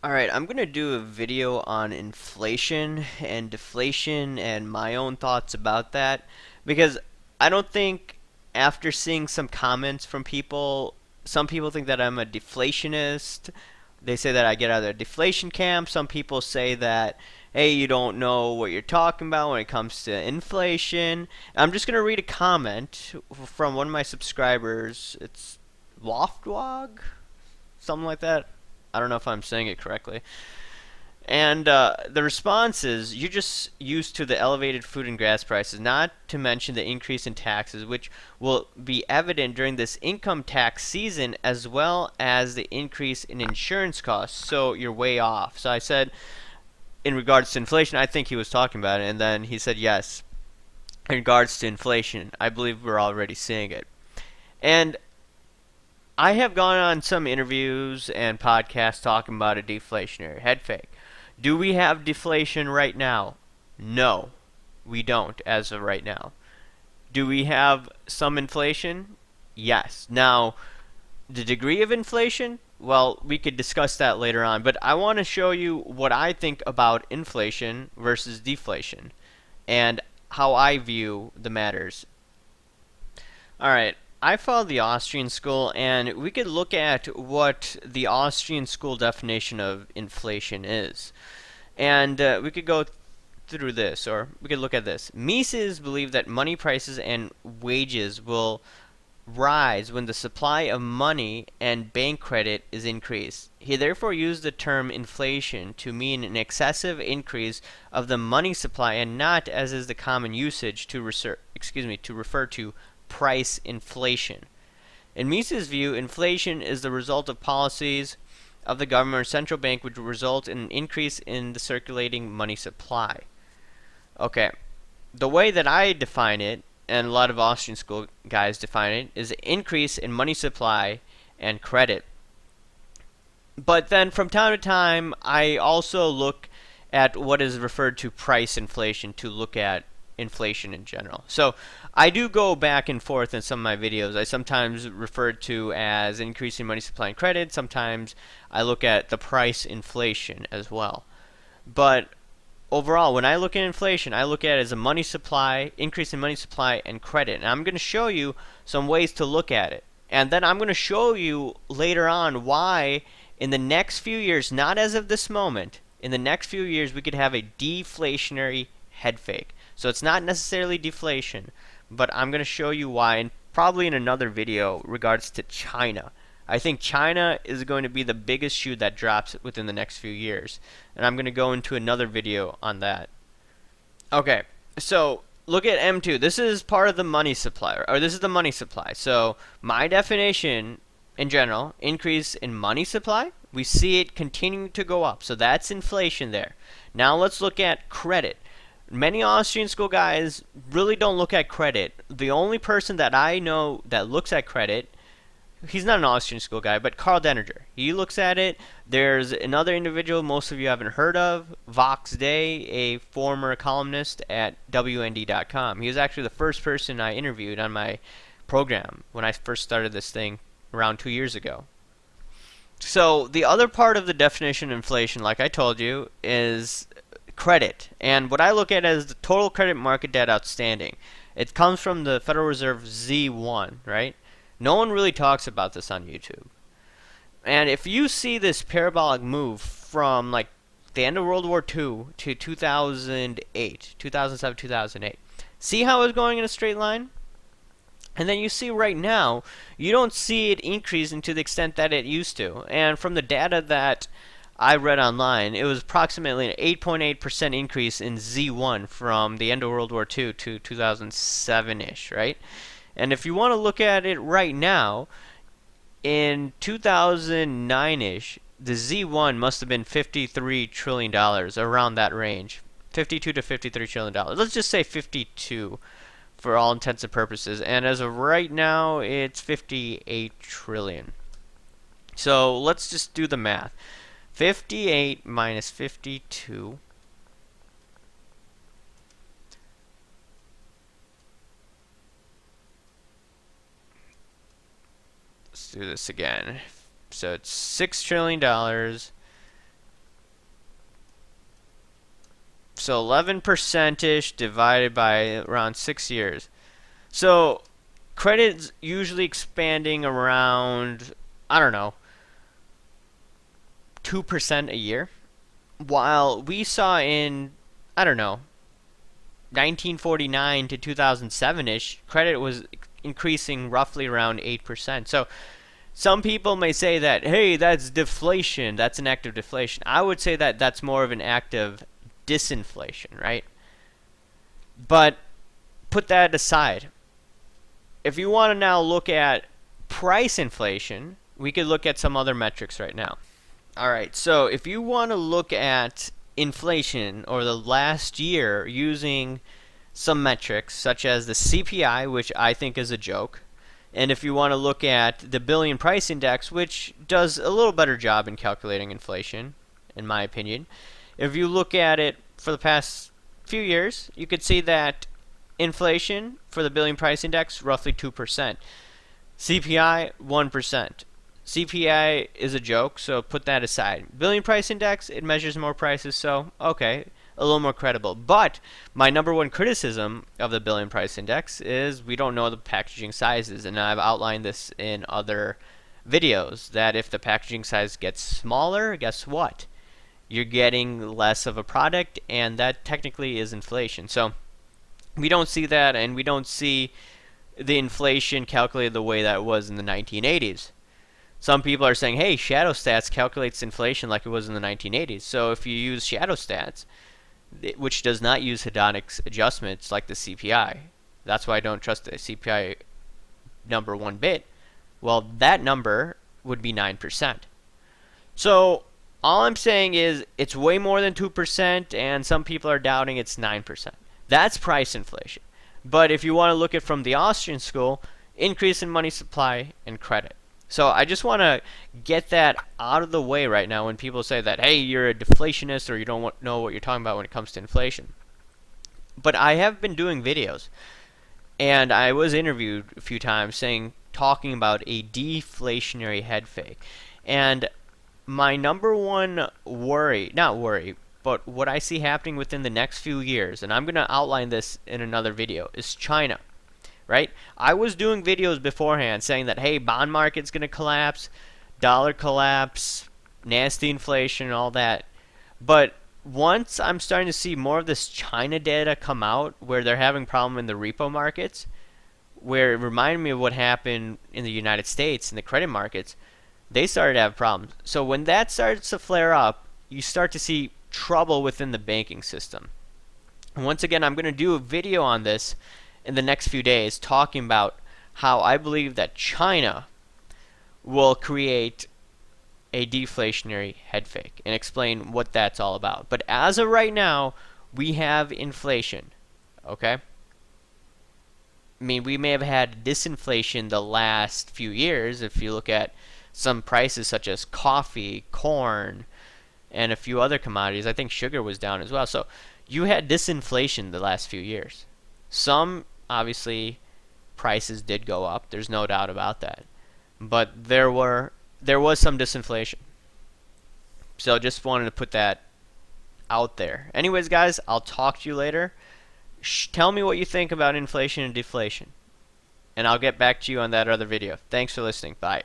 Alright, I'm gonna do a video on inflation and deflation and my own thoughts about that because I don't think after seeing some comments from people, some people think that I'm a deflationist. They say that I get out of the deflation camp. Some people say that, hey, you don't know what you're talking about when it comes to inflation. I'm just gonna read a comment from one of my subscribers. It's Loftwog? Something like that. I don't know if I'm saying it correctly. And the response is you're just used to the elevated food and gas prices, not to mention the increase in taxes, which will be evident during this income tax season, as well as the increase in insurance costs. So you're way off. So I said, in regards to inflation, I think he was talking about it. And then he said, yes, in regards to inflation, I believe we're already seeing it. And I have gone on some interviews and podcasts talking about a deflationary head fake. Do we have deflation right now? No, we don't as of right now. Do we have some inflation? Yes. Now, the degree of inflation? Well, we could discuss that later on, but I want to show you what I think about inflation versus deflation and how I view the matters. Alright, I followed the Austrian school, and we could look at what the Austrian school definition of inflation is. And we could go through this, or we could look at this. Mises believe that money prices and wages will rise when the supply of money and bank credit is increased. He therefore used the term inflation to mean an excessive increase of the money supply and not, as is the common usage, to refer to price inflation. In Mises' view, inflation is the result of policies of the government or central bank which result in an increase in the circulating money supply. Okay, the way that I define it, and a lot of Austrian school guys define it, is an increase in money supply and credit. But then from time to time, I also look at what is referred to price inflation to look at inflation in general. So I do go back and forth in some of my videos. I sometimes refer to as increasing money supply and credit. Sometimes I look at the price inflation as well. But overall, when I look at inflation, I look at it as a money supply, increase in money supply and credit. And I'm going to show you some ways to look at it. And then I'm going to show you later on why in the next few years, not as of this moment, in the next few years we could have a deflationary head fake. So it's not necessarily deflation, but I'm going to show you why, and probably in another video regards to China. I think China is going to be the biggest shoe that drops within the next few years, and I'm going to go into another video on that. Okay, so look at M2. This is part of the money supply, or this is the money supply. So my definition in general, increase in money supply, we see it continuing to go up. So that's inflation there. Now let's look at credit. Many Austrian school guys really don't look at credit. The only person that I know that looks at credit, he's not an Austrian school guy, but Karl Denninger. He looks at it. There's another individual most of you haven't heard of, Vox Day, a former columnist at WND.com. He was actually the first person I interviewed on my program when I first started this thing around 2 years ago. So the other part of the definition of inflation, like I told you, is credit. And what I look at as the total credit market debt outstanding. It comes from the Federal Reserve Z1, right? No one really talks about this on YouTube. And if you see this parabolic move from like the end of World War II to 2008, 2007, 2008, see how it's going in a straight line? And then you see right now, you don't see it increasing to the extent that it used to. And from the data that I read online, it was approximately an 8.8% increase in Z1 from the end of World War II to 2007-ish, right? And if you want to look at it right now, in 2009-ish, the Z1 must have been $53 trillion, around that range. 52 to $53 trillion. Let's just say 52 for all intents and purposes. And as of right now, it's 58 trillion. So let's just do the math. 58 minus 52. Let's do this again. So it's $6 trillion So 11%ish divided by around 6 years. So credit's usually expanding around, I don't know, 2% a year. While we saw in, I don't know, 1949 to 2007-ish, credit was increasing roughly around 8%. So some people may say that, hey, that's deflation. That's an act of deflation. I would say that that's more of an act of disinflation, right? But put that aside. If you want to now look at price inflation, we could look at some other metrics right now. All right, so if you want to look at inflation or the last year using some metrics such as the CPI, which I think is a joke, and if you want to look at the Billion Price Index, which does a little better job in calculating inflation, in my opinion, if you look at it for the past few years, you could see that inflation for the Billion Price Index, roughly 2%. CPI, 1%. CPI is a joke, so put that aside. Billion Price Index, it measures more prices, so okay, a little more credible. But my number one criticism of the Billion Price Index is we don't know the packaging sizes, and I've outlined this in other videos, that if the packaging size gets smaller, guess what? You're getting less of a product, and that technically is inflation. So we don't see that, and we don't see the inflation calculated the way that it was in the 1980s. Some people are saying, hey, shadow stats calculates inflation like it was in the 1980s. So if you use shadow stats, which does not use hedonic adjustments like the CPI, that's why I don't trust the CPI number one bit. Well, that number would be 9%. So all I'm saying is it's way more than 2%, and some people are doubting it's 9%. That's price inflation. But if you want to look at from the Austrian school, increase in money supply and credit. So I just want to get that out of the way right now when people say that, hey, you're a deflationist or you don't know what you're talking about when it comes to inflation. But I have been doing videos, and I was interviewed a few times talking about a deflationary head fake. And my number one worry, not worry, but what I see happening within the next few years, and I'm going to outline this in another video, is China. Right? I was doing videos beforehand saying that, hey, bond market's going to collapse, dollar collapse, nasty inflation, all that. But once I'm starting to see more of this China data come out where they're having problem in the repo markets, where it reminded me of what happened in the United States in the credit markets, they started to have problems. So when that starts to flare up, you start to see trouble within the banking system. And once again, I'm going to do a video on this in the next few days talking about how I believe that China will create a deflationary head fake and explain what that's all about. But as of right now, we have inflation, okay? I mean, we may have had disinflation the last few years if you look at some prices such as coffee, corn, and a few other commodities. I think sugar was down as well. So you had disinflation the last few years. Some, obviously, prices did go up. There's no doubt about that. But there was some disinflation. So just wanted to put that out there. Anyways, guys, I'll talk to you later. Tell me what you think about inflation and deflation. And I'll get back to you on that other video. Thanks for listening. Bye.